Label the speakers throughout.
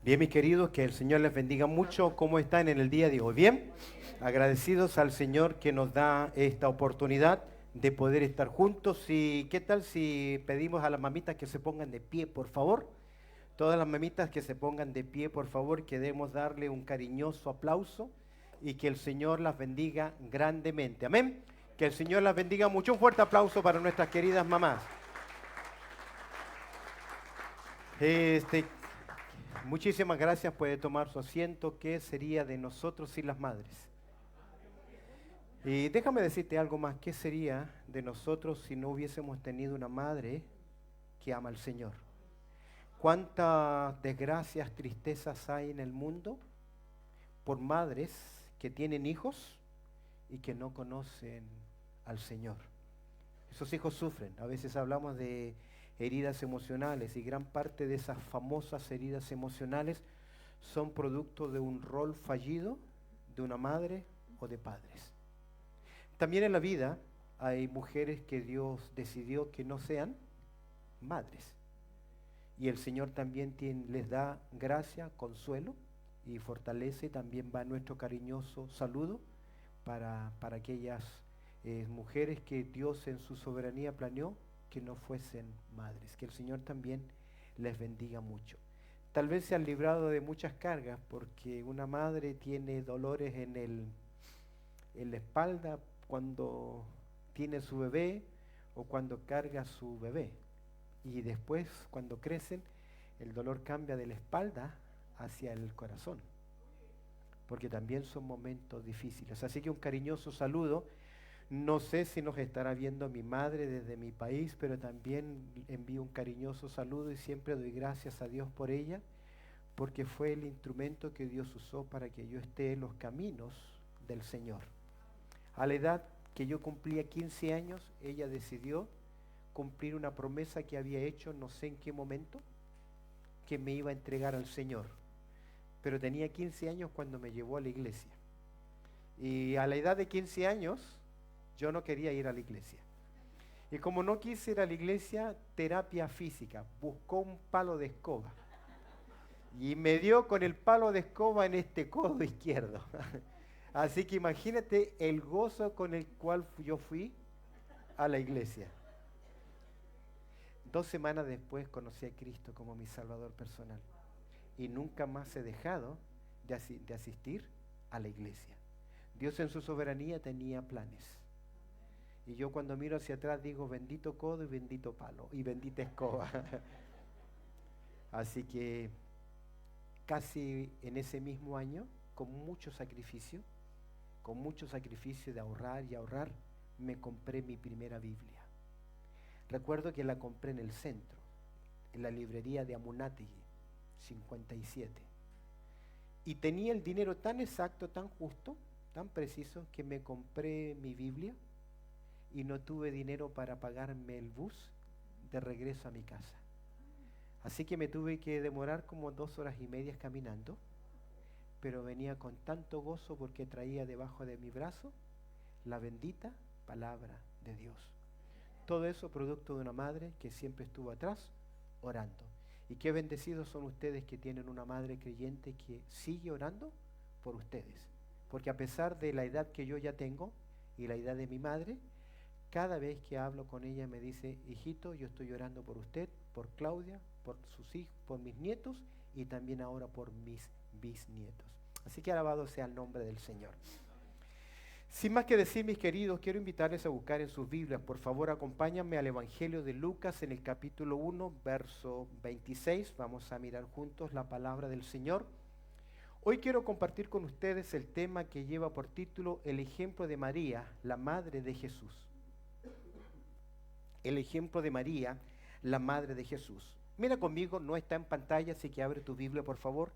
Speaker 1: Bien, mis queridos, que el Señor les bendiga mucho. ¿Cómo están en el día de hoy? Bien, agradecidos al Señor que nos da esta oportunidad de poder estar juntos. ¿Y qué tal si pedimos a las mamitas que se pongan de pie, por favor? Todas las mamitas que se pongan de pie, por favor, queremos darle un cariñoso aplauso y que el Señor las bendiga grandemente. Amén. Que el Señor las bendiga mucho. Un fuerte aplauso para nuestras queridas mamás. Este, Muchísimas gracias, puede tomar su asiento. ¿Qué sería de nosotros sin las madres? Y déjame decirte algo más, ¿qué sería de nosotros si no hubiésemos tenido una madre que ama al Señor? ¿Cuántas desgracias, tristezas hay en el mundo por madres que tienen hijos y que no conocen al Señor? Esos hijos sufren. A veces hablamos de heridas emocionales y gran parte de esas famosas heridas emocionales son producto de un rol fallido de una madre o de padres. También en la vida hay mujeres que Dios decidió que no sean madres. Y el Señor también les da gracia, consuelo y fortalece. También va nuestro cariñoso saludo para aquellas mujeres que Dios en su soberanía planeó que no fuesen madres. Que el Señor también les bendiga mucho. Tal vez se han librado de muchas cargas porque una madre tiene dolores en la espalda cuando tiene su bebé o cuando carga su bebé. Y después, cuando crecen, el dolor cambia de la espalda hacia el corazón, porque también son momentos difíciles. Así que un cariñoso saludo. No sé si nos estará viendo mi madre desde mi país, pero también envío un cariñoso saludo y siempre doy gracias a Dios por ella, porque fue el instrumento que Dios usó para que yo esté en los caminos del Señor. A la edad que yo cumplía 15 años, ella decidió cumplir una promesa que había hecho, no sé en qué momento, que me iba a entregar al Señor. Pero tenía 15 años cuando me llevó a la iglesia. Y a la edad de 15 años, yo no quería ir a la iglesia. Y como no quise ir a la iglesia, terapia física, buscó un palo de escoba. Y me dio con el palo de escoba en este codo izquierdo. Así que imagínate el gozo con el cual yo fui a la iglesia. 2 semanas después conocí a Cristo como mi Salvador personal. Y nunca más he dejado de asistir a la iglesia. Dios en su soberanía tenía planes. Y yo cuando miro hacia atrás digo, bendito codo y bendito palo y bendita escoba. Así que casi en ese mismo año, con mucho sacrificio de ahorrar y ahorrar, me compré mi primera Biblia. Recuerdo que la compré en el centro, en la librería de Amunátegui, 57. Y tenía el dinero tan exacto, tan justo, tan preciso, que me compré mi Biblia y no tuve dinero para pagarme el bus de regreso a mi casa. Así que me tuve que demorar como 2 horas y media caminando, pero venía con tanto gozo porque traía debajo de mi brazo la bendita palabra de Dios. Todo eso producto de una madre que siempre estuvo atrás orando. Y qué bendecidos son ustedes que tienen una madre creyente que sigue orando por ustedes. Porque a pesar de la edad que yo ya tengo y la edad de mi madre, cada vez que hablo con ella me dice, hijito, yo estoy orando por usted, por Claudia, por sus hijos, por mis nietos y también ahora por mis bisnietos. Así que alabado sea el nombre del Señor. Sin más que decir, mis queridos, quiero invitarles a buscar en sus Biblias. Por favor, acompáñenme al Evangelio de Lucas en el capítulo 1, verso 26. Vamos a mirar juntos la palabra del Señor. Hoy quiero compartir con ustedes el tema que lleva por título El ejemplo de María, la madre de Jesús. El ejemplo de María, la madre de Jesús. Mira conmigo, no está en pantalla, así que abre tu Biblia, por favor.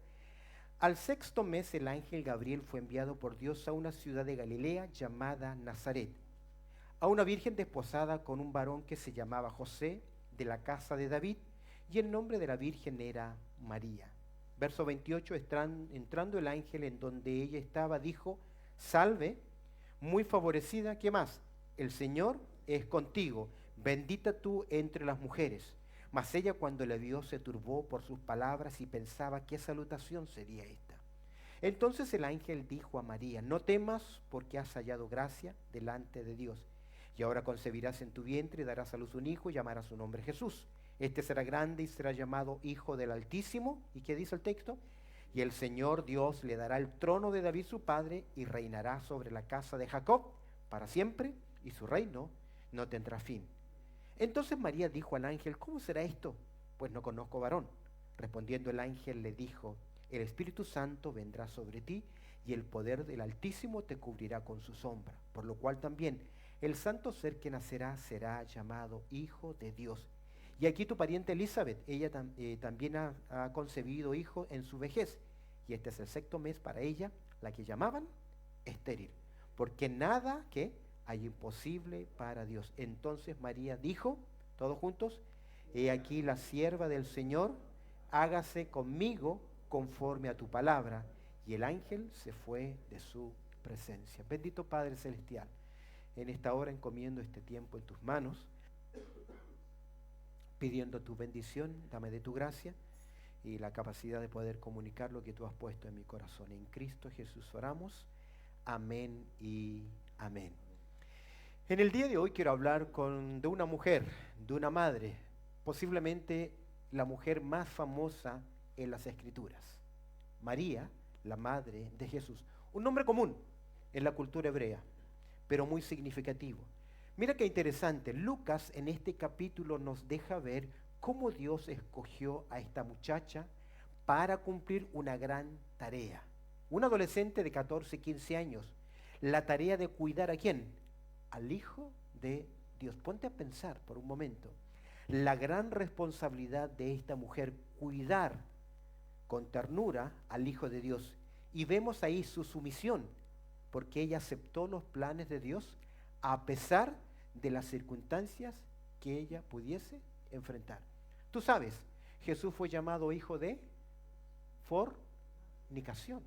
Speaker 1: Al 6.º mes el ángel Gabriel fue enviado por Dios a una ciudad de Galilea llamada Nazaret, a una virgen desposada con un varón que se llamaba José, de la casa de David, y el nombre de la virgen era María. Verso 28, entrando el ángel en donde ella estaba, dijo, salve, muy favorecida, ¿qué más? El Señor es contigo, bendita tú entre las mujeres. Mas ella cuando le vio se turbó por sus palabras y pensaba qué salutación sería esta. Entonces el ángel dijo a María, no temas porque has hallado gracia delante de Dios. Y ahora concebirás en tu vientre y darás a luz un hijo y llamarás su nombre Jesús. Este será grande y será llamado Hijo del Altísimo. ¿Y qué dice el texto? Y el Señor Dios le dará el trono de David su padre y reinará sobre la casa de Jacob para siempre y su reino no tendrá fin. Entonces María dijo al ángel, ¿cómo será esto? Pues no conozco varón. Respondiendo el ángel le dijo, el Espíritu Santo vendrá sobre ti y el poder del Altísimo te cubrirá con su sombra, por lo cual también el santo ser que nacerá será llamado Hijo de Dios. Y aquí tu pariente Elizabeth, ella también ha concebido hijo en su vejez, y este es el 6º mes para ella, la que llamaban estéril, porque nada que hay imposible para Dios. Entonces María dijo, todos juntos, he aquí la sierva del Señor, hágase conmigo conforme a tu palabra. Y el ángel se fue de su presencia. Bendito Padre Celestial, en esta hora encomiendo este tiempo en tus manos, pidiendo tu bendición, dame de tu gracia y la capacidad de poder comunicar lo que tú has puesto en mi corazón. En Cristo Jesús oramos. Amén y amén. En el día de hoy quiero hablar de una mujer, de una madre, posiblemente la mujer más famosa en las Escrituras. María, la madre de Jesús. Un nombre común en la cultura hebrea, pero muy significativo. Mira qué interesante, Lucas en este capítulo nos deja ver cómo Dios escogió a esta muchacha para cumplir una gran tarea. Un adolescente de 14, 15 años, la tarea de cuidar ¿a quién? Al Hijo de Dios. Ponte a pensar por un momento, la gran responsabilidad de esta mujer, cuidar con ternura al Hijo de Dios. Y vemos ahí su sumisión, porque ella aceptó los planes de Dios a pesar de las circunstancias que ella pudiese enfrentar. Tú sabes, Jesús fue llamado hijo de fornicación.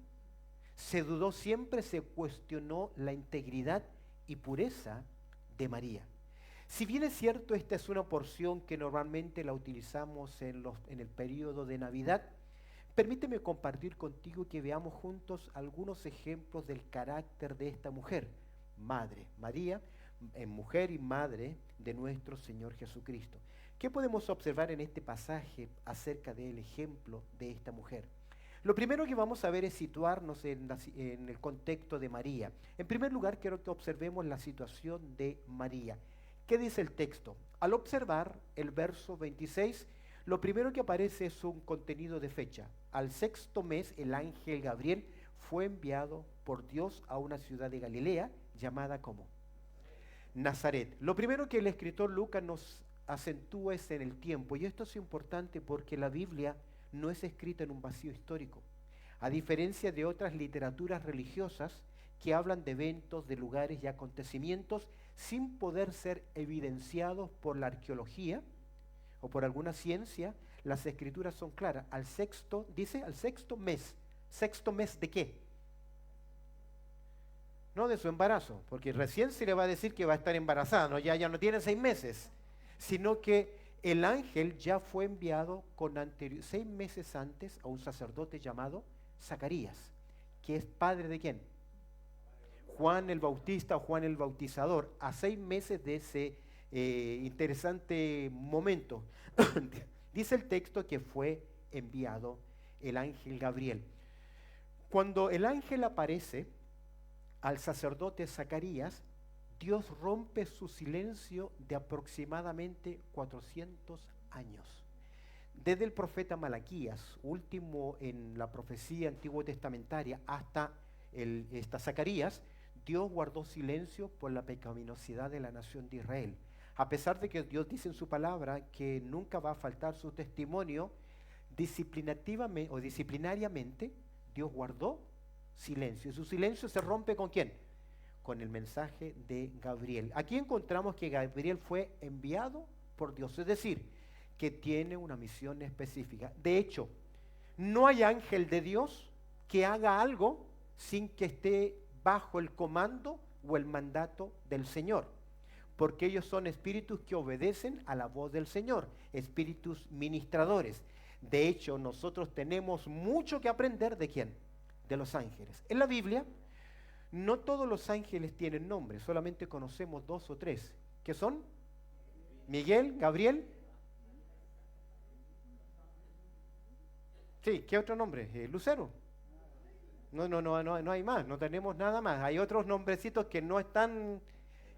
Speaker 1: Se dudó siempre, se cuestionó la integridad y pureza de María. Si bien es cierto, esta es una porción que normalmente la utilizamos en el periodo de Navidad, permíteme compartir contigo que veamos juntos algunos ejemplos del carácter de esta mujer, madre, María, mujer y madre de nuestro Señor Jesucristo. ¿Qué podemos observar en este pasaje acerca del ejemplo de esta mujer? Lo primero que vamos a ver es situarnos en el contexto de María. En primer lugar, quiero que observemos la situación de María. ¿Qué dice el texto? Al observar el verso 26, lo primero que aparece es un contenido de fecha. Al 6º mes, el ángel Gabriel fue enviado por Dios a una ciudad de Galilea llamada como Nazaret. Lo primero que el escritor Lucas nos acentúa es en el tiempo, y esto es importante porque la Biblia no es escrita en un vacío histórico. A diferencia de otras literaturas religiosas que hablan de eventos, de lugares y acontecimientos sin poder ser evidenciados por la arqueología o por alguna ciencia, las escrituras son claras. Dice al 6º mes. ¿6º mes de qué? No de su embarazo, porque recién se le va a decir que va a estar embarazada, ¿no? Ya no tiene 6 meses, sino que el ángel ya fue enviado 6 meses antes a un sacerdote llamado Zacarías, que es padre de ¿quién? Juan el Bautista o Juan el Bautizador, a 6 meses de ese interesante momento. Dice el texto que fue enviado el ángel Gabriel. Cuando el ángel aparece al sacerdote Zacarías, Dios rompe su silencio de aproximadamente 400 años. Desde el profeta Malaquías, último en la profecía antiguo testamentaria, hasta Zacarías, Dios guardó silencio por la pecaminosidad de la nación de Israel. A pesar de que Dios dice en su palabra que nunca va a faltar su testimonio, disciplinariamente, Dios guardó silencio. Y su silencio se rompe ¿con quién? Con el mensaje de Gabriel. Aquí encontramos que Gabriel fue enviado por Dios, es decir, que tiene una misión específica. De hecho, no hay ángel de Dios que haga algo sin que esté bajo el comando o el mandato del Señor. porque ellos son espíritus que obedecen a la voz del Señor, espíritus ministradores. De hecho, nosotros tenemos mucho que aprender ¿de quién? De los ángeles. En la Biblia, no todos los ángeles tienen nombre, solamente conocemos 2 o 3. ¿Qué son? Miguel, Gabriel. Sí, ¿qué otro nombre? Lucero. No hay más, no tenemos nada más. Hay otros nombrecitos que no están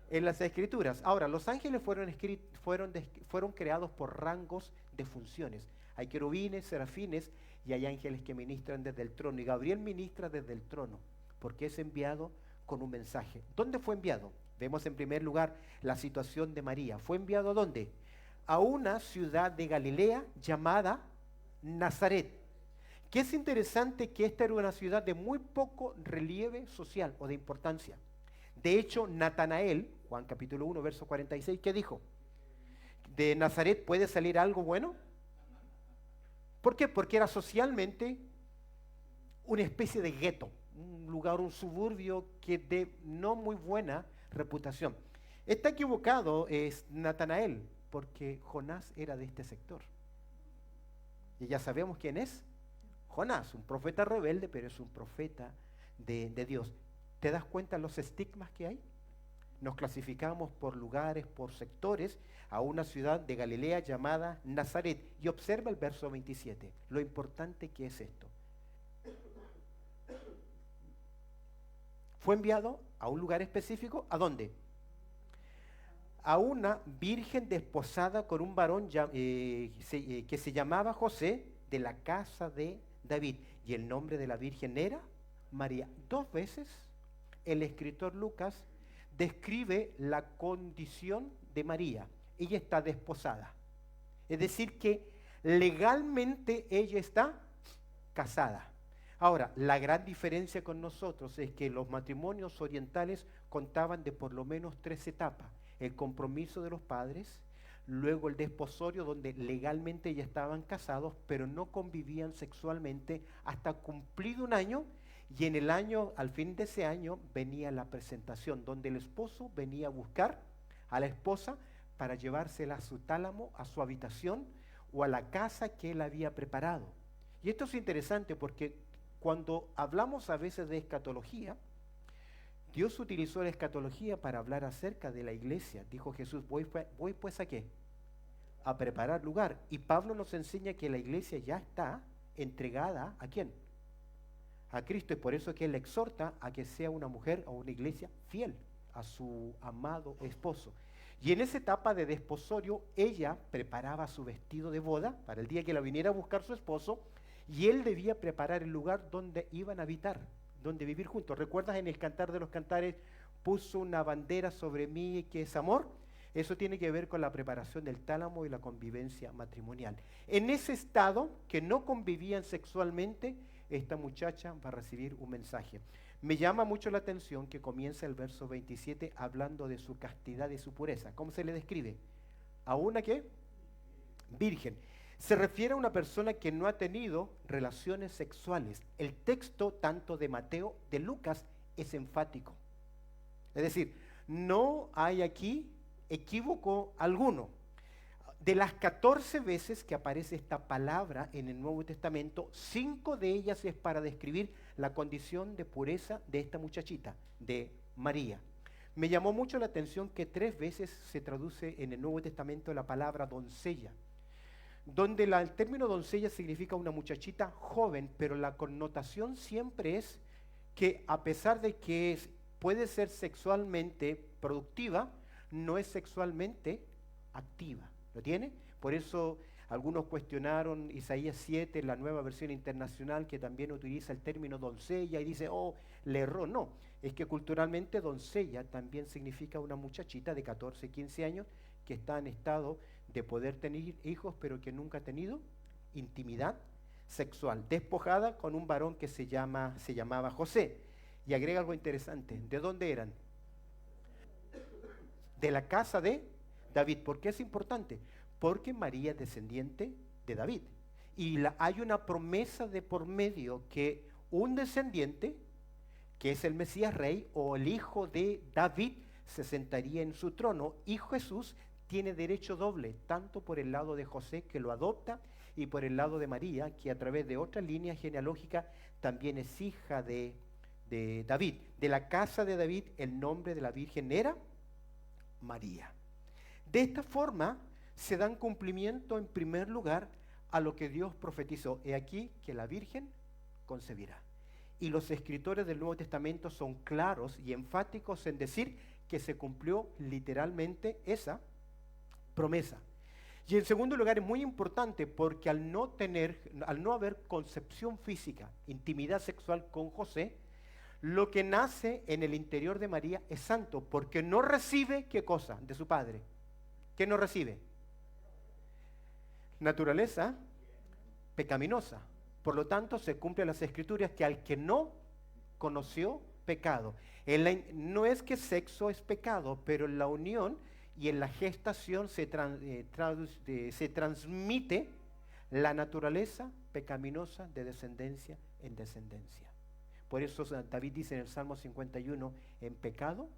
Speaker 1: en las escrituras. Ahora, los ángeles fueron creados por rangos de funciones. Hay querubines, serafines y hay ángeles que ministran desde el trono. Y Gabriel ministra desde el trono porque es enviado con un mensaje. ¿Dónde fue enviado? Vemos en primer lugar la situación de María. ¿Fue enviado a dónde? A una ciudad de Galilea llamada Nazaret. Que es interesante que esta era una ciudad de muy poco relieve social o de importancia. De hecho, Natanael, Juan capítulo 1, verso 46, ¿qué dijo? ¿De Nazaret puede salir algo bueno? ¿Por qué? Porque era socialmente una especie de gueto, un lugar, un suburbio que de no muy buena reputación. Está equivocado es Natanael, porque Jonás era de este sector. Y ya sabemos quién es. Jonás, un profeta rebelde, pero es un profeta de Dios. ¿Te das cuenta los estigmas que hay? Nos clasificamos por lugares, por sectores, a una ciudad de Galilea llamada Nazaret. Y observa el verso 27, lo importante que es esto. Fue enviado a un lugar específico, ¿a dónde? A una virgen desposada con un varón que se llamaba José, de la casa de David. Y el nombre de la virgen era María. 2 veces el escritor Lucas describe la condición de María. Ella está desposada. Es decir, que legalmente ella está casada. Ahora, la gran diferencia con nosotros es que los matrimonios orientales contaban de por lo menos 3 etapas. El compromiso de los padres, luego el desposorio donde legalmente ya estaban casados, pero no convivían sexualmente hasta cumplido un año, y en el año, al fin de ese año, venía la presentación, donde el esposo venía a buscar a la esposa para llevársela a su tálamo, a su habitación o a la casa que él había preparado. Y esto es interesante porque cuando hablamos a veces de escatología, Dios utilizó la escatología para hablar acerca de la iglesia. Dijo Jesús, voy pues ¿a qué? A preparar lugar. Y Pablo nos enseña que la iglesia ya está entregada ¿a quién? A Cristo. Y por eso que él exhorta a que sea una mujer o una iglesia fiel a su amado esposo. Y en esa etapa de desposorio, ella preparaba su vestido de boda para el día que la viniera a buscar su esposo, y él debía preparar el lugar donde iban a habitar, donde vivir juntos. ¿Recuerdas en el Cantar de los Cantares, puso una bandera sobre mí que es amor? Eso tiene que ver con la preparación del tálamo y la convivencia matrimonial. En ese estado, que no convivían sexualmente, esta muchacha va a recibir un mensaje. Me llama mucho la atención que comienza el verso 27 hablando de su castidad y su pureza. ¿Cómo se le describe? ¿A una qué? Virgen. Se refiere a una persona que no ha tenido relaciones sexuales. El texto, tanto de Mateo, de Lucas, es enfático. Es decir, no hay aquí equívoco alguno. De las 14 veces que aparece esta palabra en el Nuevo Testamento, 5 de ellas es para describir la condición de pureza de esta muchachita, de María. Me llamó mucho la atención que 3 veces se traduce en el Nuevo Testamento la palabra doncella, donde el término doncella significa una muchachita joven, pero la connotación siempre es que a pesar de que puede ser sexualmente productiva, no es sexualmente activa. ¿Lo tiene? Por eso algunos cuestionaron Isaías 7, la Nueva Versión Internacional, que también utiliza el término doncella y dice, oh, le erró. No, es que culturalmente doncella también significa una muchachita de 14, 15 años que está en estado de poder tener hijos, pero que nunca ha tenido intimidad sexual, despojada con un varón que se llamaba José. Y agrega algo interesante, ¿de dónde eran? De la casa de David. ¿Por qué es importante? Porque María es descendiente de David. Y hay una promesa de por medio que un descendiente, que es el Mesías Rey o el hijo de David, se sentaría en su trono, y Jesús tiene derecho doble, tanto por el lado de José, que lo adopta, y por el lado de María, que a través de otra línea genealógica también es hija de David. De la casa de David, el nombre de la Virgen era María. De esta forma se dan cumplimiento en primer lugar a lo que Dios profetizó. He aquí que la Virgen concebirá. Y los escritores del Nuevo Testamento son claros y enfáticos en decir que se cumplió literalmente esa promesa. Y en segundo lugar es muy importante porque al no haber concepción física, intimidad sexual con José, lo que nace en el interior de María es santo, porque no recibe, ¿qué cosa? De su padre. ¿Qué no recibe? Naturaleza pecaminosa. Por lo tanto, se cumplen las escrituras que al que no conoció pecado. No es que sexo es pecado, pero en la unión y en la gestación se transmite la naturaleza pecaminosa de descendencia en descendencia. Por eso David dice en el Salmo 51, en pecado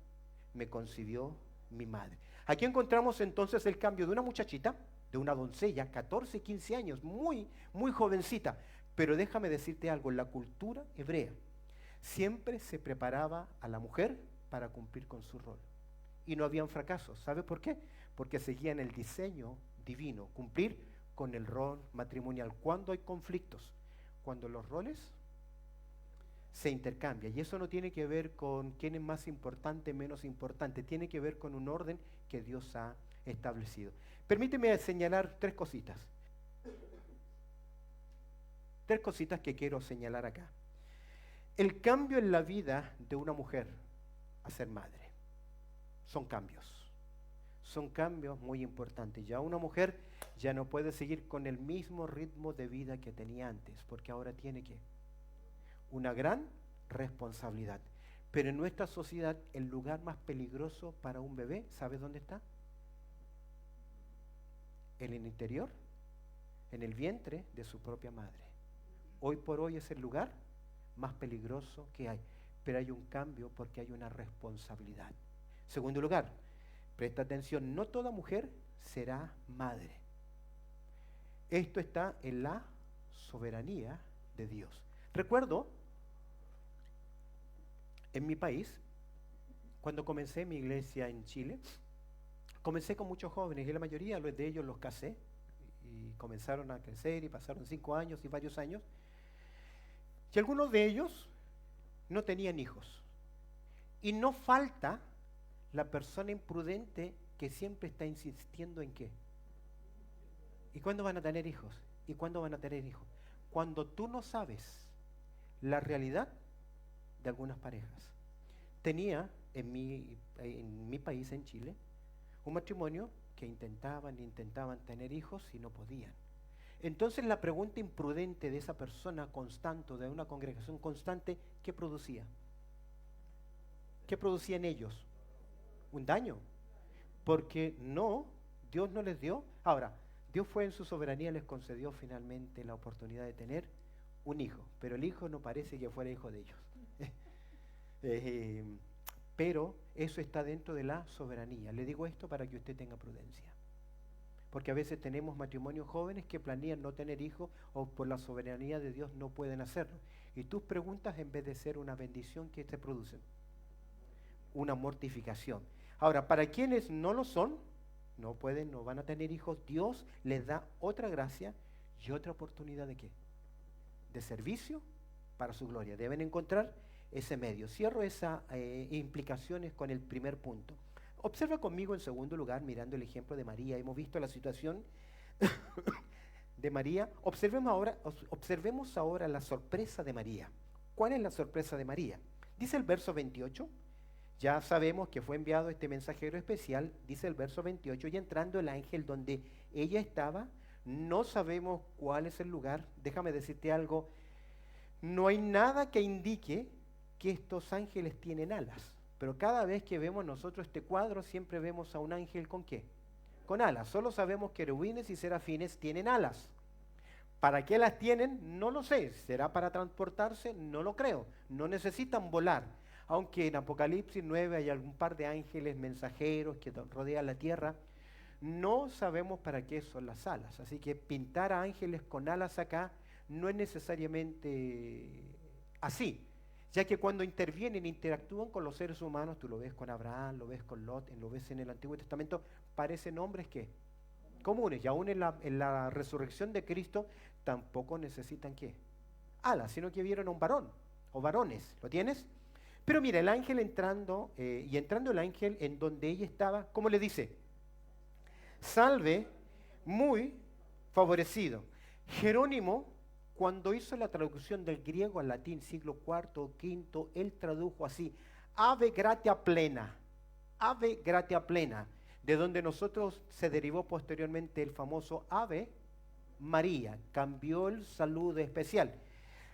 Speaker 1: me concibió mi madre. Aquí encontramos entonces el cambio de una muchachita, de una doncella, 14, 15 años, muy, muy jovencita. Pero déjame decirte algo, en la cultura hebrea siempre se preparaba a la mujer para cumplir con su rol. Y no habían fracasos. ¿Sabe por qué? Porque seguían el diseño divino, cumplir con el rol matrimonial. ¿Cuándo hay conflictos? Cuando los roles se intercambian. Y eso no tiene que ver con quién es más importante, menos importante. Tiene que ver con un orden que Dios ha establecido. Permíteme señalar tres cositas. Tres cositas que quiero señalar acá. El cambio en la vida de una mujer a ser madre. Son cambios. Son cambios muy importantes. Ya una mujer ya no puede seguir con el mismo ritmo de vida que tenía antes, porque ahora tiene que una gran responsabilidad. Pero en nuestra sociedad el lugar más peligroso para un bebé, ¿sabes dónde está? En el interior, en el vientre de su propia madre. Hoy por hoy es el lugar más peligroso que hay. Pero hay un cambio porque hay una responsabilidad. Segundo lugar, presta atención, no toda mujer será madre. Esto está en la soberanía de Dios. Recuerdo, en mi país, cuando comencé mi iglesia en Chile, comencé con muchos jóvenes y la mayoría de ellos los casé y comenzaron a crecer y pasaron 5 años y varios años. Y algunos de ellos no tenían hijos. Y no falta la persona imprudente que siempre está insistiendo en qué. ¿Y cuándo van a tener hijos? ¿Y cuándo van a tener hijos? Cuando tú no sabes la realidad de algunas parejas. Tenía en mi país, en Chile, un matrimonio que intentaban tener hijos y no podían. Entonces la pregunta imprudente de esa persona constante, de una congregación constante, ¿qué producía? ¿Qué producían ellos? Un daño. Porque Dios no les dio. Ahora, Dios fue en su soberanía, les concedió finalmente la oportunidad de tener un hijo, pero el hijo no parece que fuera hijo de ellos. Pero eso está dentro de la soberanía. Le digo esto para que usted tenga prudencia. Porque a veces tenemos matrimonios jóvenes que planean no tener hijos o por la soberanía de Dios no pueden hacerlo. Y tus preguntas, en vez de ser una bendición, ¿qué te producen? Una mortificación. Ahora, para quienes no lo son, no pueden, no van a tener hijos, Dios les da otra gracia y otra oportunidad de ¿qué? De servicio para su gloria. Deben encontrar ese medio. Cierro esas implicaciones con el primer punto. Observa conmigo en segundo lugar, mirando el ejemplo de María. Hemos visto la situación de María. Observemos ahora la sorpresa de María. ¿Cuál es la sorpresa de María? Dice el verso 28. Ya sabemos que fue enviado este mensajero especial, dice el verso 28, y entrando el ángel donde ella estaba, no sabemos cuál es el lugar. Déjame decirte algo, no hay nada que indique que estos ángeles tienen alas, pero cada vez que vemos nosotros este cuadro, siempre vemos a un ángel ¿con qué? Con alas. Solo sabemos que querubines y serafines tienen alas. ¿Para qué las tienen? No lo sé. ¿Será para transportarse? No lo creo. No necesitan volar. aunque en Apocalipsis 9 hay algún par de ángeles mensajeros que rodean la tierra, no sabemos para qué son las alas. Así que pintar a ángeles con alas acá no es necesariamente así, ya que cuando intervienen, interactúan con los seres humanos, tú lo ves con Abraham, lo ves con Lot, lo ves en el Antiguo Testamento, parecen hombres que comunes, y aún en la resurrección de Cristo tampoco necesitan ¿qué? Alas, sino que vieron a un varón o varones. ¿Lo tienes? Pero mira, el ángel entrando, y entrando el ángel en donde ella estaba, ¿cómo le dice? Salve, muy favorecido. Jerónimo, cuando hizo la traducción del griego al latín, siglo IV o V, él tradujo así: ave gratia plena, ave gratia plena, de donde nosotros se derivó posteriormente el famoso Ave María, cambió el saludo especial.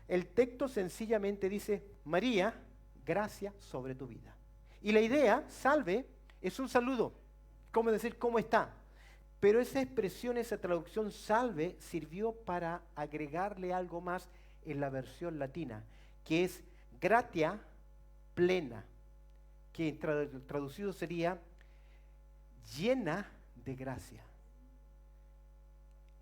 Speaker 1: El texto sencillamente dice: María, gracia sobre tu vida. Y la idea, salve, es un saludo, como decir, ¿cómo está? Pero esa expresión, esa traducción salve, sirvió para agregarle algo más en la versión latina, que es gratia plena, que traducido sería llena de gracia.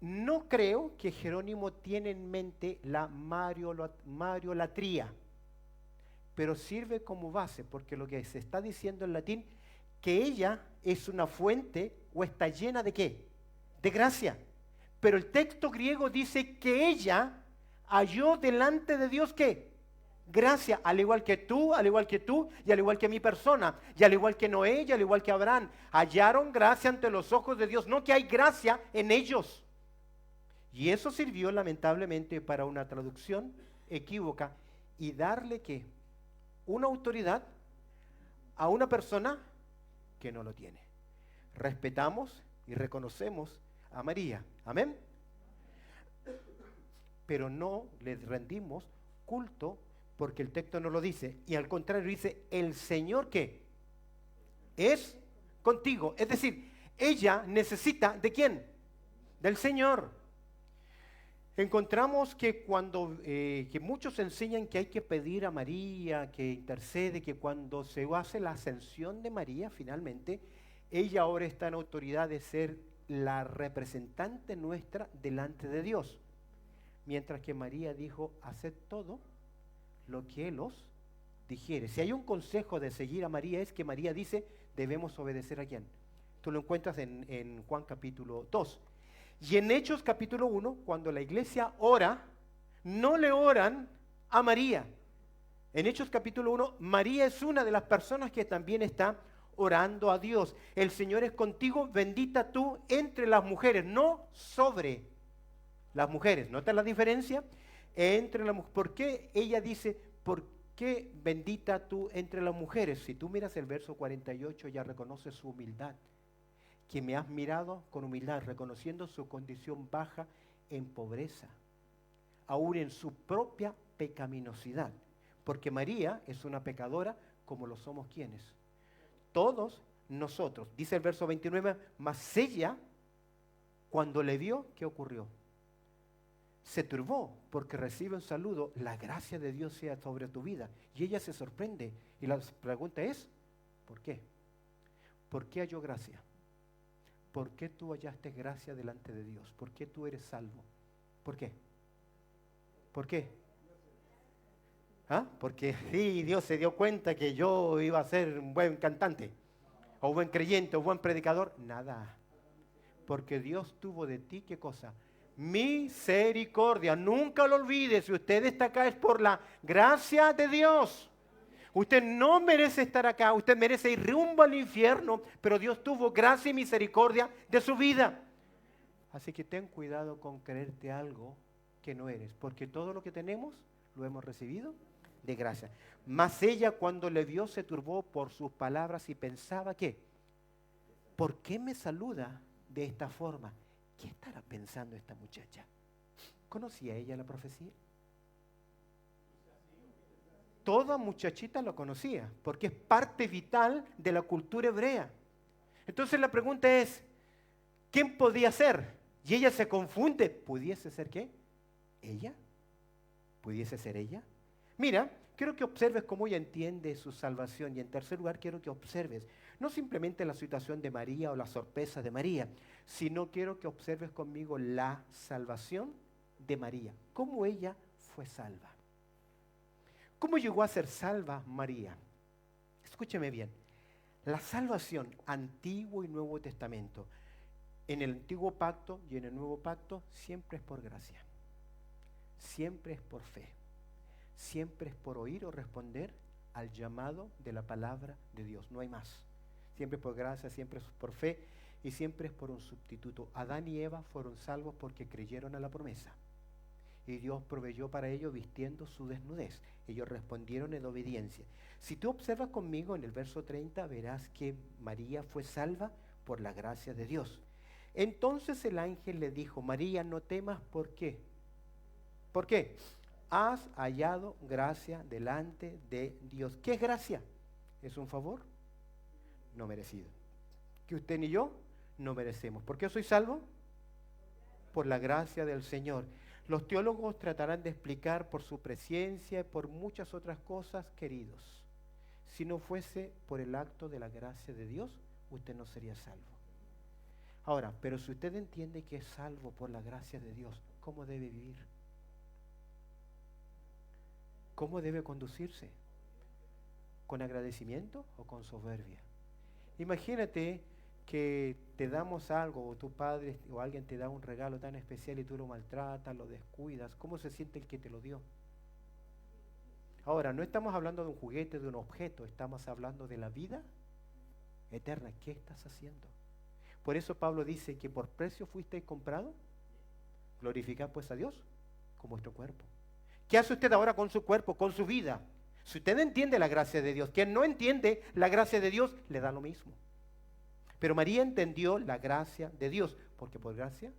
Speaker 1: No creo que Jerónimo tiene en mente la mariolatría, pero sirve como base, porque lo que se está diciendo en latín, que ella es una fuente o está llena de ¿qué? De gracia. Pero el texto griego dice que ella halló delante de Dios ¿qué? Gracia, al igual que tú, y al igual que mi persona, y al igual que Noé, y al igual que Abraham, hallaron gracia ante los ojos de Dios, no que hay gracia en ellos. Y eso sirvió lamentablemente para una traducción equívoca y darle ¿qué? Una autoridad a una persona que no lo tiene. Respetamos y reconocemos a María, amén, pero no le rendimos culto porque el texto no lo dice, y al contrario dice: el Señor ¿qué? Es contigo. Es decir, ella necesita ¿de quién? Del Señor. Encontramos que cuando que muchos enseñan que hay que pedir a María, que intercede, que cuando se hace la ascensión de María, finalmente, ella ahora está en autoridad de ser la representante nuestra delante de Dios. Mientras que María dijo: haced todo lo que Él os dijere. Si hay un consejo de seguir a María, es que María dice: debemos obedecer ¿a quién? Tú lo encuentras en Juan capítulo 2. Y en Hechos capítulo 1, cuando la iglesia ora, no le oran a María. En Hechos capítulo 1, María es una de las personas que también está orando a Dios. El Señor es contigo, bendita tú entre las mujeres, no sobre las mujeres. ¿Nota la diferencia? Entre las mujeres. ¿Por qué ella dice, por qué bendita tú entre las mujeres? Si tú miras el verso 48, ya reconoce su humildad. Que me has mirado con humildad, reconociendo su condición baja en pobreza, aún en su propia pecaminosidad. Porque María es una pecadora como lo somos quienes. Todos nosotros. Dice el verso 29, mas ella, cuando le vio, ¿qué ocurrió? Se turbó porque recibe un saludo, la gracia de Dios sea sobre tu vida. Y ella se sorprende. Y la pregunta es, ¿por qué? ¿Por qué halló gracia? ¿Por qué tú hallaste gracia delante de Dios? ¿Por qué tú eres salvo? ¿Por qué? ¿Por qué? ¿Ah? Porque sí, Dios se dio cuenta que yo iba a ser un buen cantante, o buen creyente, o buen predicador. Nada. Porque Dios tuvo de ti, ¿qué cosa? Misericordia. Nunca lo olvides. Si usted está acá es por la gracia de Dios. Usted no merece estar acá, usted merece ir rumbo al infierno, pero Dios tuvo gracia y misericordia de su vida. Así que ten cuidado con creerte algo que no eres, porque todo lo que tenemos lo hemos recibido de gracia. Mas ella, cuando le vio, se turbó por sus palabras y pensaba que, ¿por qué me saluda de esta forma? ¿Qué estará pensando esta muchacha? ¿Conocía ella la profecía? Toda muchachita lo conocía, porque es parte vital de la cultura hebrea. Entonces la pregunta es, ¿quién podía ser? Y ella se confunde. ¿Pudiese ser qué? ¿Ella? ¿Pudiese ser ella? Mira, quiero que observes cómo ella entiende su salvación. Y en tercer lugar, quiero que observes no simplemente la situación de María o la sorpresa de María, sino quiero que observes conmigo la salvación de María. Cómo ella fue salva. ¿Cómo llegó a ser salva María? Escúcheme bien. La salvación, Antiguo y Nuevo Testamento, en el Antiguo Pacto y en el Nuevo Pacto, siempre es por gracia. Siempre es por fe. Siempre es por oír o responder al llamado de la palabra de Dios. No hay más. Siempre es por gracia, siempre es por fe y siempre es por un sustituto. Adán y Eva fueron salvos porque creyeron a la promesa. Y Dios proveyó para ellos vistiendo su desnudez. Ellos respondieron en obediencia. Si tú observas conmigo en el verso 30, verás que María fue salva por la gracia de Dios. Entonces el ángel le dijo, María, no temas, ¿por qué? ¿Por qué? Has hallado gracia delante de Dios. ¿Qué es gracia? ¿Es un favor? No merecido. Que usted ni yo no merecemos. ¿Por qué soy salvo? Por la gracia del Señor. Los teólogos tratarán de explicar por su presencia y por muchas otras cosas, queridos. Si no fuese por el acto de la gracia de Dios, usted no sería salvo. Ahora, pero si usted entiende que es salvo por la gracia de Dios, ¿cómo debe vivir? ¿Cómo debe conducirse? ¿Con agradecimiento o con soberbia? Imagínate que te damos algo, o tu padre o alguien te da un regalo tan especial y tú lo maltratas, lo descuidas. ¿Cómo se siente el que te lo dio? Ahora, no estamos hablando de un juguete, de un objeto, estamos hablando de la vida eterna. ¿Qué estás haciendo? Por eso Pablo dice que por precio fuisteis comprado. Glorificad pues a Dios con vuestro cuerpo. ¿Qué hace usted ahora con su cuerpo, con su vida? Si usted entiende la gracia de Dios, quien no entiende la gracia de Dios, le da lo mismo. Pero María entendió la gracia de Dios, porque por gracia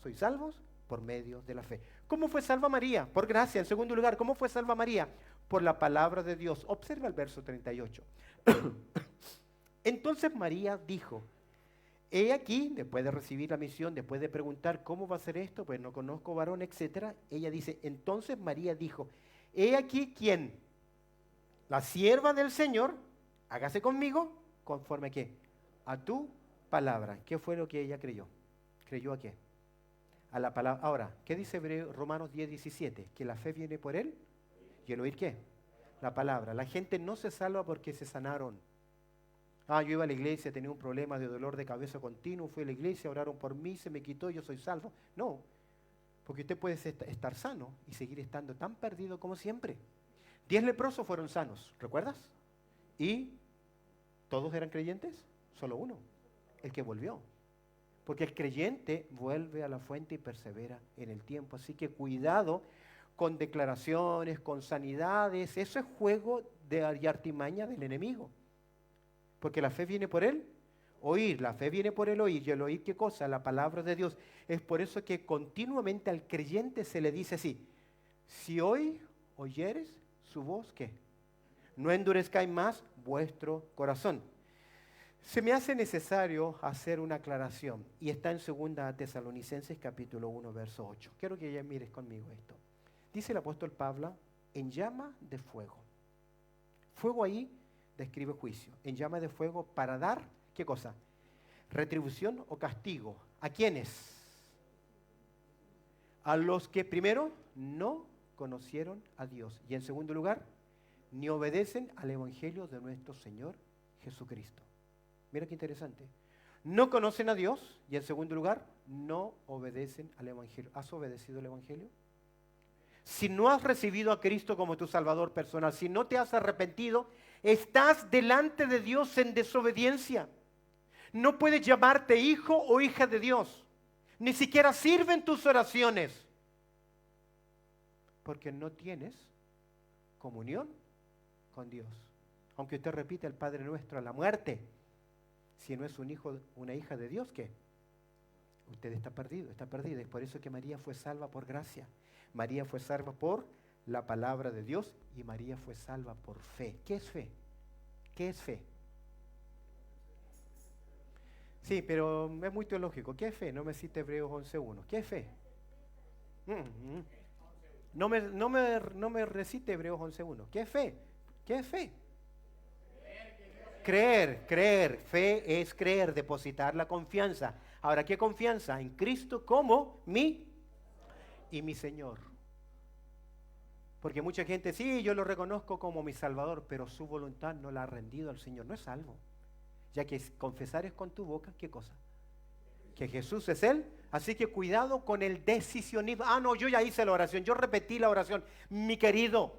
Speaker 1: sois salvos por medio de la fe. ¿Cómo fue salva María? Por gracia. En segundo lugar, ¿cómo fue salva María? Por la palabra de Dios. Observa el verso 38. Entonces María dijo, he aquí, después de recibir la misión, después de preguntar cómo va a ser esto, pues no conozco varón, etcétera, ella dice, entonces María dijo, he aquí quién, la sierva del Señor, hágase conmigo, conforme a qué, a tu palabra. ¿Qué fue lo que ella creyó? ¿Creyó a qué? A la palabra. Ahora, ¿qué dice Romanos 10:17? Que la fe viene por él y el oír ¿qué? La palabra. La gente no se salva porque se sanaron. Yo iba a la iglesia, tenía un problema de dolor de cabeza continuo, fui a la iglesia, oraron por mí, se me quitó, yo soy salvo. No, porque usted puede estar sano y seguir estando tan perdido como siempre. 10 leprosos fueron sanos, ¿recuerdas? ¿Y todos eran creyentes? Solo uno, el que volvió. Porque el creyente vuelve a la fuente y persevera en el tiempo. Así que cuidado con declaraciones, con sanidades. Eso es juego de artimaña del enemigo. Porque la fe viene por él oír, la fe viene por el oír. ¿Y el oír qué cosa? La palabra de Dios. Es por eso que continuamente al creyente se le dice así, si hoy oyeres su voz, ¿qué? No endurezcáis más vuestro corazón. Se me hace necesario hacer una aclaración y está en 2 Tesalonicenses capítulo 1, verso 8. Quiero que ya mires conmigo esto. Dice el apóstol Pablo, en llama de fuego. Fuego ahí describe juicio. En llama de fuego para dar, ¿qué cosa? Retribución o castigo. ¿A quiénes? A los que primero no conocieron a Dios. Y en segundo lugar, ni obedecen al evangelio de nuestro Señor Jesucristo. Mira qué interesante. No conocen a Dios y en segundo lugar, no obedecen al evangelio. ¿Has obedecido el evangelio? Si no has recibido a Cristo como tu Salvador personal, si no te has arrepentido, estás delante de Dios en desobediencia. No puedes llamarte hijo o hija de Dios. Ni siquiera sirven tus oraciones. Porque no tienes comunión con Dios. Aunque usted repita el Padre Nuestro a la muerte, si no es un hijo, una hija de Dios, ¿qué? Usted está perdido, está perdida. Es por eso que María fue salva por gracia. María fue salva por la palabra de Dios y María fue salva por fe. ¿Qué es fe? ¿Qué es fe? Sí, pero es muy teológico. ¿Qué es fe? No me cite Hebreos 11:1. ¿Qué es fe? No me recite Hebreos 11:1. ¿Qué es fe? ¿Qué es fe? Creer. Fe es creer, depositar la confianza. Ahora, ¿qué confianza? En Cristo como mi Señor. Porque mucha gente, sí, yo lo reconozco como mi Salvador, pero su voluntad no la ha rendido al Señor. No es salvo. Ya que confesar es con tu boca, ¿qué cosa? Que Jesús es Él. Así que cuidado con el decisionismo. Ah, no, yo ya hice la oración, yo repetí la oración. Mi querido,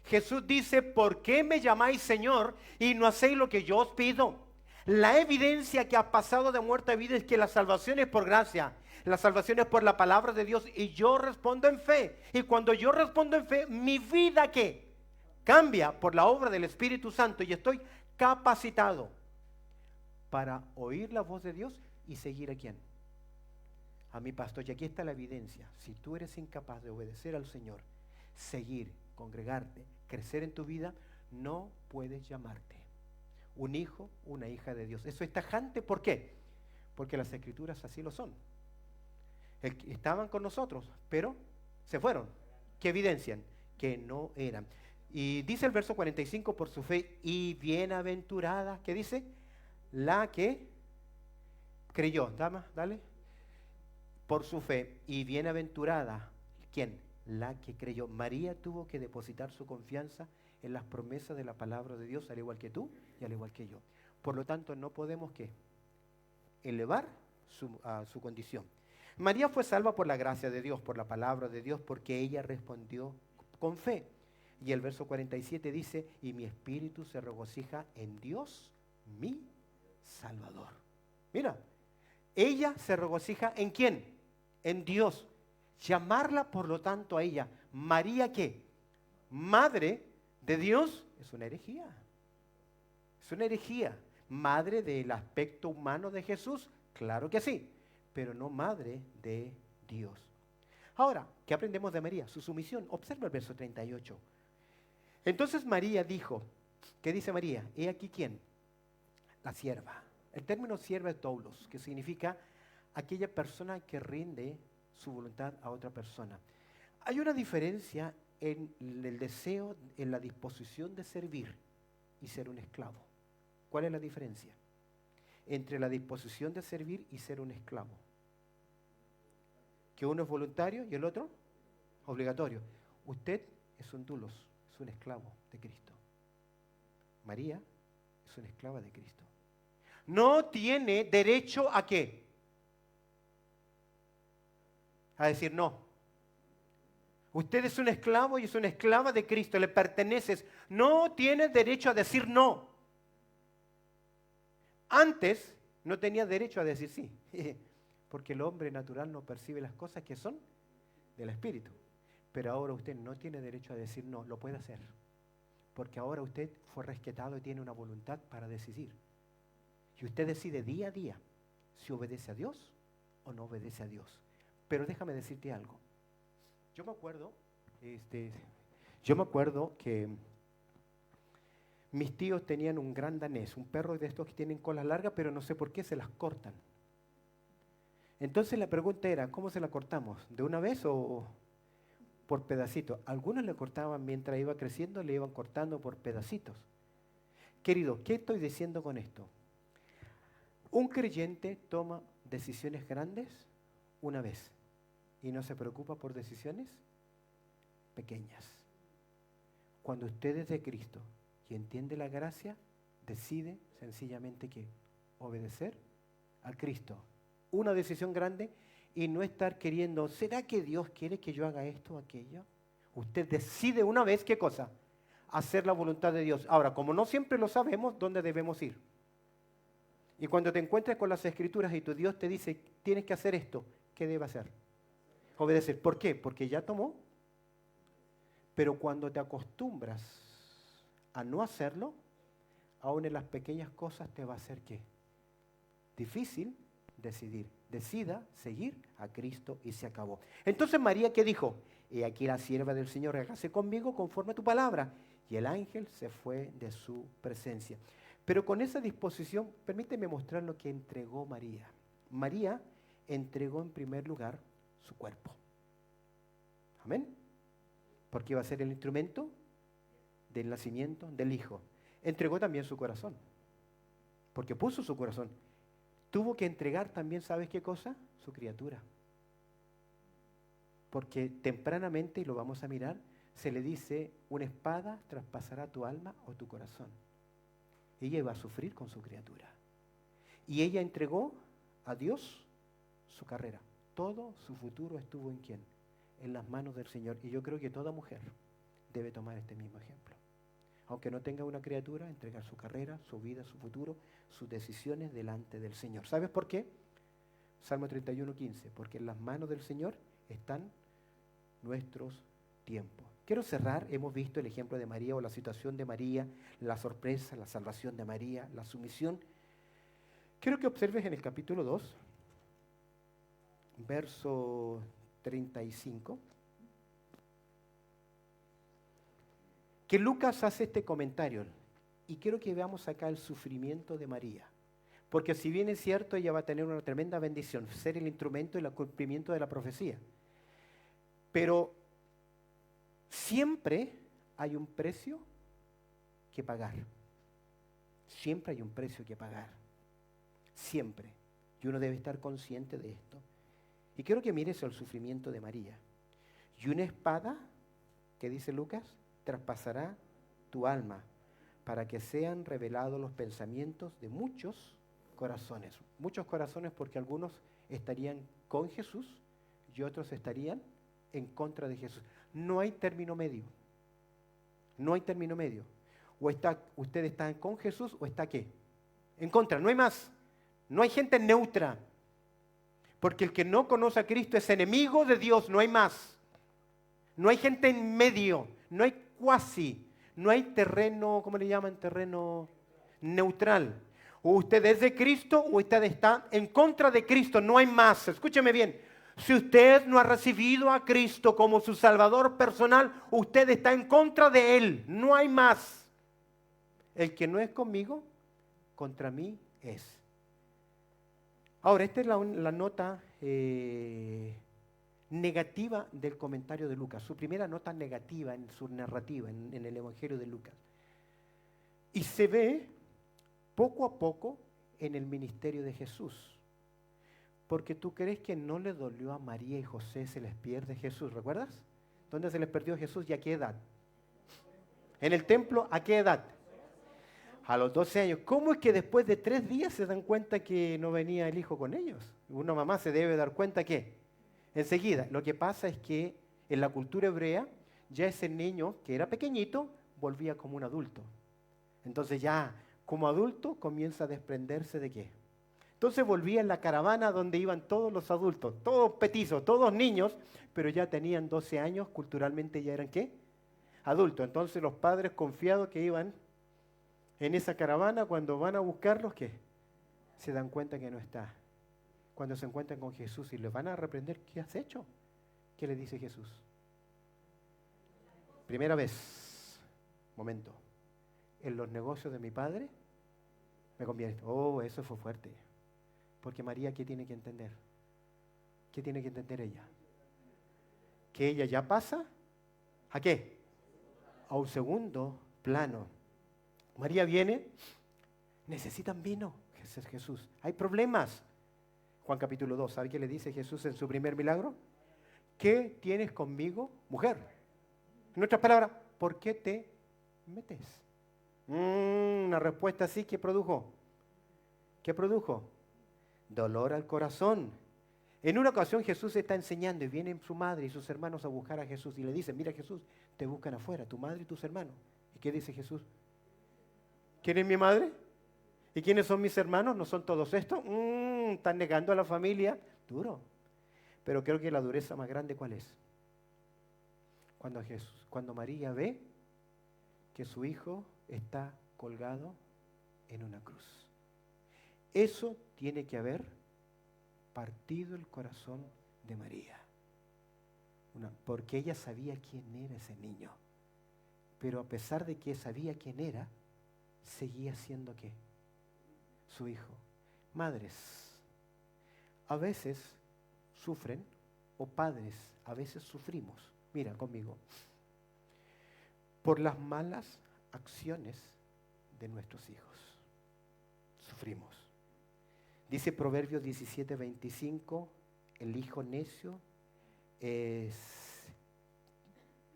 Speaker 1: Jesús dice, ¿por qué me llamáis Señor y no hacéis lo que yo os pido? La evidencia que ha pasado de muerte a vida es que la salvación es por gracia. La salvación es por la palabra de Dios y yo respondo en fe. Y cuando yo respondo en fe, mi vida ¿qué? Cambia por la obra del Espíritu Santo y estoy capacitado para oír la voz de Dios y seguir a quién. A mi pastor. Y aquí está la evidencia. Si tú eres incapaz de obedecer al Señor, seguir, congregarte, crecer en tu vida, no puedes llamarte un hijo, una hija de Dios. Eso es tajante. ¿Por qué? Porque las Escrituras así lo son. Estaban con nosotros, pero se fueron. ¿Qué evidencian? Que no eran. Y dice el verso 45, por su fe, y bienaventurada, ¿qué dice? La que creyó. Dale. Por su fe, y bienaventurada, ¿quién? La que creyó. María tuvo que depositar su confianza en las promesas de la palabra de Dios, al igual que tú y al igual que yo. Por lo tanto, no podemos ¿qué? Elevar su condición. María fue salva por la gracia de Dios, por la palabra de Dios, porque ella respondió con fe. Y el verso 47 dice, y mi espíritu se regocija en Dios, mi Salvador. Mira, ella se regocija ¿en quién? En Dios. Llamarla, por lo tanto, a ella, María, ¿qué? Madre de Dios, es una herejía. Es una herejía. Madre del aspecto humano de Jesús, claro que sí, pero no madre de Dios. Ahora, ¿qué aprendemos de María? Su sumisión. Observa el verso 38. Entonces María dijo, ¿qué dice María? He aquí quién, la sierva. El término sierva es doulos, que significa aquella persona que rinde su voluntad a otra persona. Hay una diferencia en el deseo, en la disposición de servir y ser un esclavo. ¿Cuál es la diferencia entre la disposición de servir y ser un esclavo? Que uno es voluntario y el otro obligatorio. Usted es un doulos, es un esclavo de Cristo. María es una esclava de Cristo. No tiene derecho a ¿qué? A decir no. Usted es un esclavo y es una esclava de Cristo, le perteneces. No tiene derecho a decir no. Antes no tenía derecho a decir sí, porque el hombre natural no percibe las cosas que son del Espíritu. Pero ahora usted no tiene derecho a decir no, lo puede hacer. Porque ahora usted fue rescatado y tiene una voluntad para decidir. Y usted decide día a día si obedece a Dios o no obedece a Dios. Pero déjame decirte algo. Yo me acuerdo que mis tíos tenían un gran danés, un perro de estos que tienen colas largas, pero no sé por qué se las cortan. Entonces la pregunta era, ¿cómo se la cortamos? ¿De una vez o por pedacitos? Algunos le cortaban mientras iba creciendo, le iban cortando por pedacitos. Querido, ¿qué estoy diciendo con esto? Un creyente toma decisiones grandes una vez y no se preocupa por decisiones pequeñas. Cuando usted es de Cristo y entiende la gracia, decide sencillamente que obedecer a Cristo. Una decisión grande y no estar queriendo, ¿será que Dios quiere que yo haga esto o aquello? Usted decide una vez, ¿qué cosa? Hacer la voluntad de Dios. Ahora, como no siempre lo sabemos, ¿dónde debemos ir? Y cuando te encuentres con las Escrituras y tu Dios te dice, tienes que hacer esto, ¿qué debe hacer? Obedecer. ¿Por qué? Porque ya tomó. Pero cuando te acostumbras a no hacerlo, aún en las pequeñas cosas te va a hacer ¿qué? Difícil decidir. Decida seguir a Cristo y se acabó. Entonces María, ¿qué dijo? He aquí la sierva del Señor, hágase conmigo conforme a tu palabra. Y el ángel se fue de su presencia. Pero con esa disposición, permíteme mostrar lo que entregó María. María entregó en primer lugar su cuerpo. Amén. porque iba a ser el instrumento del nacimiento del Hijo. Entregó también su corazón, porque puso su corazón. Tuvo que entregar también, ¿sabes qué cosa? Su criatura. Porque tempranamente, y lo vamos a mirar, se le dice, una espada traspasará tu alma o tu corazón. Ella iba a sufrir con su criatura. Y ella entregó a Dios su carrera. Todo su futuro estuvo ¿en quién? En las manos del Señor. Y yo creo que toda mujer debe tomar este mismo ejemplo. Aunque no tenga una criatura, entregar su carrera, su vida, su futuro, sus decisiones delante del Señor. ¿Sabes por qué? Salmo 31:15. Porque en las manos del Señor están nuestros tiempos. Quiero cerrar, hemos visto el ejemplo de María o la situación de María, la sorpresa, la salvación de María, la sumisión. Quiero que observes en el capítulo 2, verso 35, que Lucas hace este comentario, y quiero que veamos acá el sufrimiento de María, porque si bien es cierto, ella va a tener una tremenda bendición, ser el instrumento y el cumplimiento de la profecía, pero siempre hay un precio que pagar. Siempre hay un precio que pagar. Siempre. Y uno debe estar consciente de esto. Y quiero que mires el sufrimiento de María. Y una espada, que dice Lucas, traspasará tu alma para que sean revelados los pensamientos de muchos corazones. Muchos corazones porque algunos estarían con Jesús y otros estarían en contra de Jesús. No hay término medio. No hay término medio. O usted está con Jesús o está ¿qué? En contra. No hay más. No hay gente neutra. Porque el que no conoce a Cristo es enemigo de Dios. No hay más. No hay gente en medio. No hay cuasi. No hay terreno, ¿cómo le llaman? Terreno neutral. O usted es de Cristo o usted está en contra de Cristo. No hay más. Escúcheme bien. Si usted no ha recibido a Cristo como su Salvador personal, usted está en contra de Él. No hay más. El que no es conmigo, contra mí es. Ahora, esta es la nota negativa del comentario de Lucas. Su primera nota negativa en su narrativa, en el Evangelio de Lucas. Y se ve poco a poco en el ministerio de Jesús. Porque tú crees que no le dolió a María y José, se les pierde Jesús, ¿recuerdas? ¿Dónde se les perdió Jesús y a qué edad? En el templo, ¿a qué edad? A los 12 años. ¿Cómo es que después de 3 días se dan cuenta que no venía el hijo con ellos? Una mamá se debe dar cuenta que enseguida. Lo que pasa es que en la cultura hebrea ya ese niño que era pequeñito volvía como un adulto. Entonces ya como adulto comienza a desprenderse de ¿qué? Entonces volvía en la caravana donde iban todos los adultos, todos petizos, todos niños, pero ya tenían 12 años, culturalmente ya eran ¿qué? Adultos. Entonces los padres confiados que iban en esa caravana, cuando van a buscarlos, ¿qué? Se dan cuenta que no está. Cuando se encuentran con Jesús y les van a reprender, ¿qué has hecho? ¿Qué le dice Jesús? Primera vez, momento, en los negocios de mi padre me conviene. Oh, eso fue fuerte. Porque María, ¿qué tiene que entender? ¿Qué tiene que entender ella? Que ella ya pasa, ¿a qué? A un segundo plano. María viene, necesitan vino, Jesús. Hay problemas. Juan capítulo 2, ¿sabe qué le dice Jesús en su primer milagro? ¿Qué tienes conmigo, mujer? En otras palabras, ¿por qué te metes? Una respuesta así, ¿qué produjo? ¿Qué produjo? Dolor al corazón. En una ocasión Jesús está enseñando y vienen su madre y sus hermanos a buscar a Jesús y le dicen, mira Jesús, te buscan afuera, tu madre y tus hermanos. ¿Y qué dice Jesús? ¿Quién es mi madre? ¿Y quiénes son mis hermanos? ¿No son todos estos? Están negando a la familia. Duro. Pero creo que la dureza más grande, ¿cuál es? Cuando María ve que su hijo está colgado en una cruz. Eso tiene que haber partido el corazón de María. Porque ella sabía quién era ese niño. Pero a pesar de que sabía quién era, seguía siendo ¿qué? Su hijo. Madres, a veces sufren, o padres, a veces sufrimos. Mira conmigo. Por las malas acciones de nuestros hijos. Sufrimos. Dice Proverbios 17:25, el hijo necio es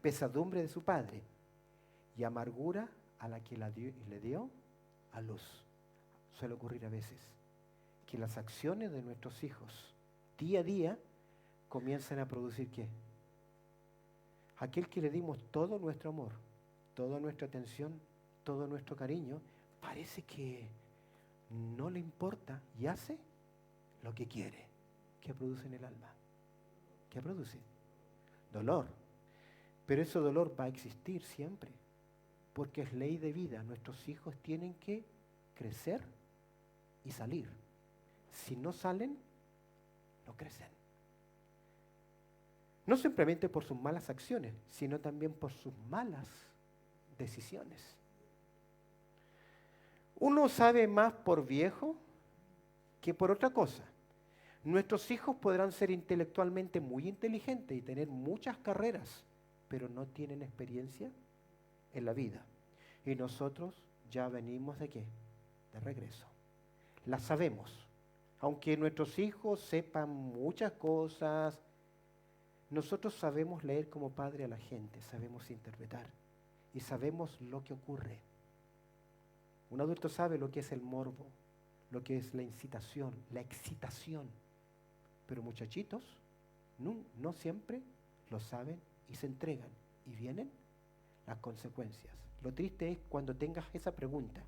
Speaker 1: pesadumbre de su padre y amargura a la que le dio a luz. Suele ocurrir a veces que las acciones de nuestros hijos día a día comienzan a producir ¿qué? Aquel que le dimos todo nuestro amor, toda nuestra atención, todo nuestro cariño, parece que no le importa y hace lo que quiere. ¿Qué produce en el alma? ¿Qué produce? Dolor. Pero ese dolor va a existir siempre, porque es ley de vida. Nuestros hijos tienen que crecer y salir. Si no salen, no crecen. No simplemente por sus malas acciones, sino también por sus malas decisiones. Uno sabe más por viejo que por otra cosa. Nuestros hijos podrán ser intelectualmente muy inteligentes y tener muchas carreras, pero no tienen experiencia en la vida. Y nosotros ya venimos ¿de qué? De regreso. La sabemos. Aunque nuestros hijos sepan muchas cosas, nosotros sabemos leer como padre a la gente, sabemos interpretar y sabemos lo que ocurre. Un adulto sabe lo que es el morbo, lo que es la incitación, la excitación. Pero muchachitos no siempre lo saben y se entregan. Y vienen las consecuencias. Lo triste es cuando tengas esa pregunta.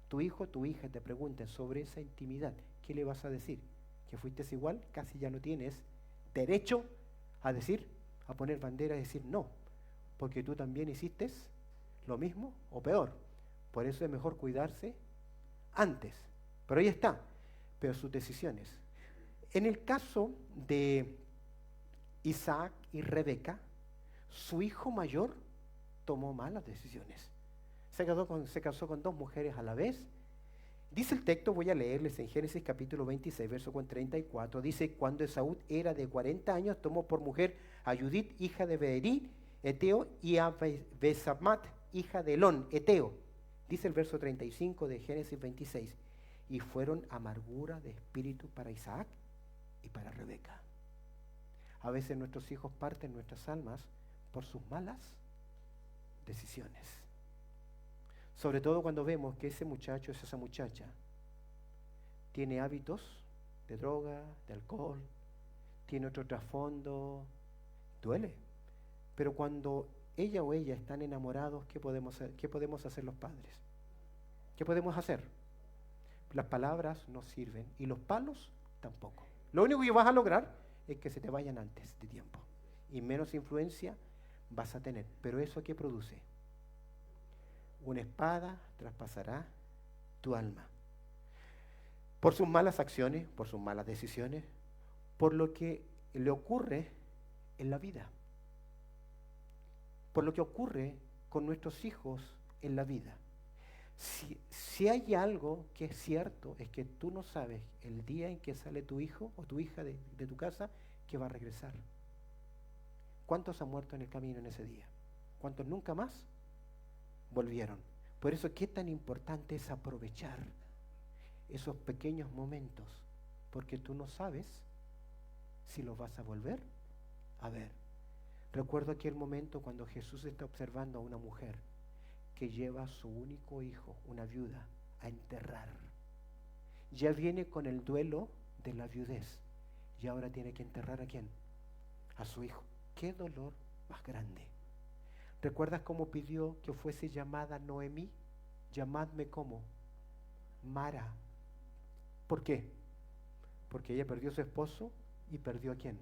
Speaker 1: Tu hijo, tu hija te pregunten sobre esa intimidad. ¿Qué le vas a decir? ¿Que fuiste igual? Casi ya no tienes derecho a decir, a poner bandera y decir no. Porque tú también hiciste lo mismo o peor. Por eso es mejor cuidarse antes. Pero ahí está. Pero sus decisiones. En el caso de Isaac y Rebeca, su hijo mayor tomó malas decisiones. Se casó con dos mujeres a la vez. Dice el texto, voy a leerles en Génesis capítulo 26, verso 34. Dice, cuando Esaú era de 40 años, tomó por mujer a Judith, hija de Beerí, Eteo, y a Besamat, hija de Elón, Eteo. Dice el verso 35 de Génesis 26. Y fueron amargura de espíritu para Isaac y para Rebeca. A veces nuestros hijos parten nuestras almas por sus malas decisiones. Sobre todo cuando vemos que ese muchacho, esa muchacha, tiene hábitos de droga, de alcohol, tiene otro trasfondo, duele. Pero cuando ella o ella están enamorados, ¿qué podemos hacer los padres? ¿Qué podemos hacer? Las palabras no sirven y los palos tampoco. Lo único que vas a lograr es que se te vayan antes de tiempo y menos influencia vas a tener. Pero ¿eso qué produce? Una espada traspasará tu alma. Por sus malas acciones, por sus malas decisiones, por lo que le ocurre en la vida. Por lo que ocurre con nuestros hijos en la vida. Si hay algo que es cierto, es que tú no sabes el día en que sale tu hijo o tu hija de tu casa que va a regresar. ¿Cuántos han muerto en el camino en ese día? ¿Cuántos nunca más volvieron? Por eso, qué tan importante es aprovechar esos pequeños momentos, porque tú no sabes si los vas a volver a ver. Recuerdo aquel momento cuando Jesús está observando a una mujer que lleva a su único hijo, una viuda, a enterrar. Ya viene con el duelo de la viudez y ahora tiene que enterrar ¿a quién? A su hijo. ¡Qué dolor más grande! ¿Recuerdas cómo pidió que fuese llamada Noemí? Llamadme como Mara. ¿Por qué? Porque ella perdió a su esposo y perdió ¿a quién?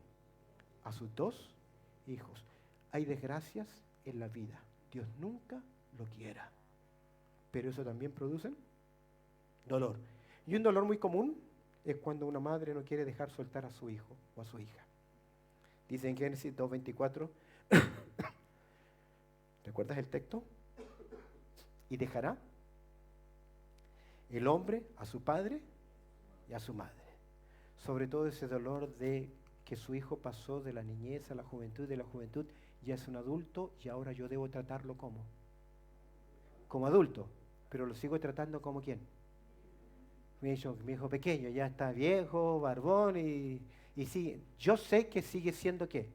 Speaker 1: A sus dos hijos. Hay desgracias en la vida. Dios nunca lo quiera. Pero eso también produce dolor. Y un dolor muy común es cuando una madre no quiere dejar soltar a su hijo o a su hija. Dice en Génesis 2:24, ¿recuerdas el texto? Y dejará el hombre a su padre y a su madre. Sobre todo ese dolor de que su hijo pasó de la niñez a la juventud, de la juventud ya es un adulto y ahora yo debo tratarlo como como adulto, pero lo sigo tratando como quién. Mi hijo pequeño, ya está viejo, barbón y sigue. Yo sé que sigue siendo qué,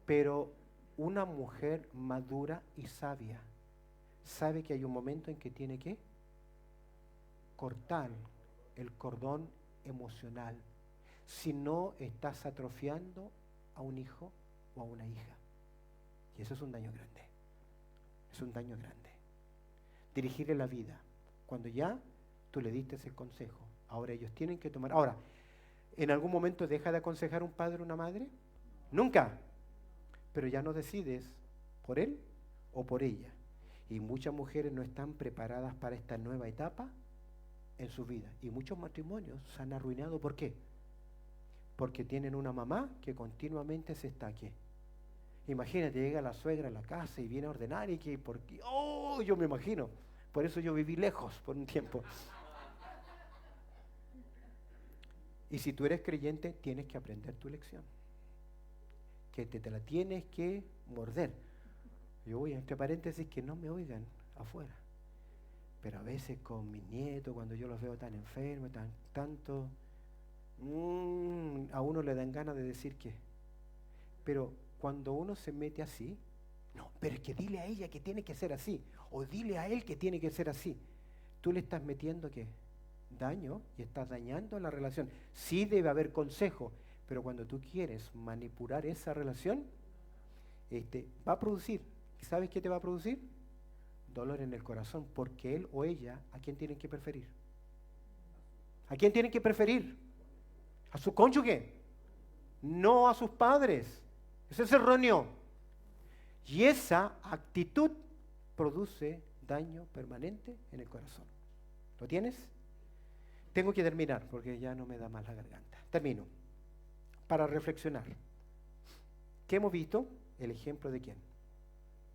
Speaker 1: pero una mujer madura y sabia sabe que hay un momento en que tiene que cortar el cordón emocional. Si no, estás atrofiando a un hijo o a una hija. Y eso es un daño grande. Es un daño grande. Dirigirle la vida. Cuando ya tú le diste ese consejo, ahora ellos tienen que tomar. Ahora, ¿en algún momento deja de aconsejar un padre o una madre? Nunca. Pero ya no decides por él o por ella. Y muchas mujeres no están preparadas para esta nueva etapa en su vida. Y muchos matrimonios se han arruinado. ¿Por qué? Porque tienen una mamá que continuamente se está aquí. Imagínate, llega la suegra a la casa y viene a ordenar y que, porque, oh, yo me imagino. Por eso yo viví lejos por un tiempo. Y si tú eres creyente, tienes que aprender tu lección. Que te la tienes que morder. Yo voy entre paréntesis que no me oigan afuera. Pero a veces con mis nietos, cuando yo los veo tan enfermos, tanto, a uno le dan ganas de decir que. Pero cuando uno se mete así, no, pero es que dile a ella que tiene que ser así, o dile a él que tiene que ser así. Tú le estás metiendo ¿qué? Daño y estás dañando la relación. Sí debe haber consejo, pero cuando tú quieres manipular esa relación, va a producir. ¿Sabes qué te va a producir? Dolor en el corazón, porque él o ella, ¿a quién tienen que preferir? ¿A quién tienen que preferir? ¿A su cónyuge? No a sus padres. Eso es erróneo. Y esa actitud produce daño permanente en el corazón. ¿Lo tienes? Tengo que terminar porque ya no me da más la garganta. Termino. Para reflexionar. ¿Qué hemos visto? El ejemplo de quién?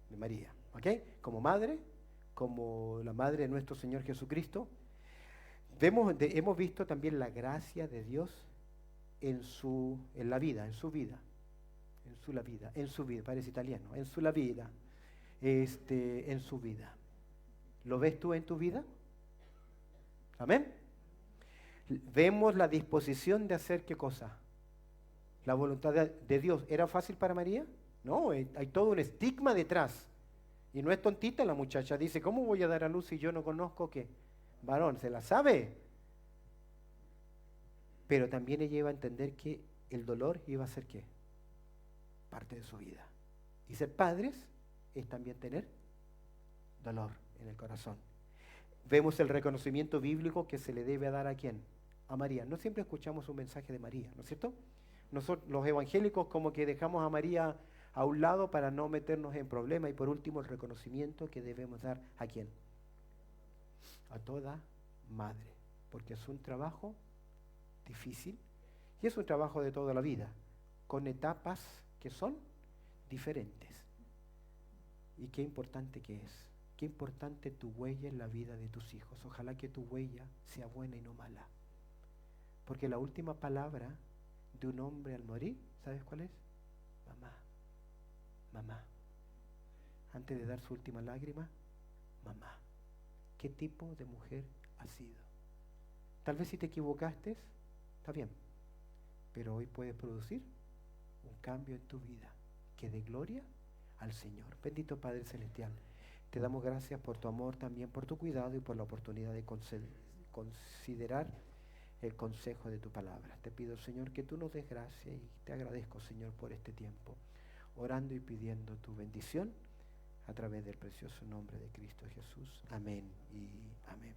Speaker 1: De María. ¿Ok? Como madre, como la madre de nuestro Señor Jesucristo. Hemos visto también la gracia de Dios en la vida, en su vida. En su vida, parece italiano, en su vida. En su vida. ¿Lo ves tú en tu vida? ¿Amén? Vemos la disposición de hacer qué cosa. La voluntad de Dios. ¿Era fácil para María? No, hay todo un estigma detrás. Y no es tontita la muchacha. Dice, ¿cómo voy a dar a luz si yo no conozco qué? Varón, se la sabe. Pero también ella iba a entender que el dolor iba a ser qué? Parte de su vida. Y ser padres es también tener dolor en el corazón. Vemos el reconocimiento bíblico que se le debe dar a quién? A María. No siempre escuchamos un mensaje de María, ¿no es cierto? Nosotros, los evangélicos, como que dejamos a María a un lado para no meternos en problemas. Y por último, el reconocimiento que debemos dar a quién? A toda madre. Porque es un trabajo difícil y es un trabajo de toda la vida, con etapas que son diferentes. Y qué importante que es. Qué importante tu huella en la vida de tus hijos. Ojalá que tu huella sea buena y no mala. Porque la última palabra de un hombre al morir, ¿sabes cuál es? Mamá, mamá. Antes de dar su última lágrima, mamá. ¿Qué tipo de mujer has sido? Tal vez si te equivocaste, está bien. Pero hoy puedes producir un cambio en tu vida que dé gloria al Señor. Bendito Padre Celestial. Te damos gracias por tu amor, también por tu cuidado y por la oportunidad de considerar el consejo de tu palabra. Te pido, Señor, que tú nos des gracia y te agradezco, Señor, por este tiempo, orando y pidiendo tu bendición a través del precioso nombre de Cristo Jesús. Amén y amén.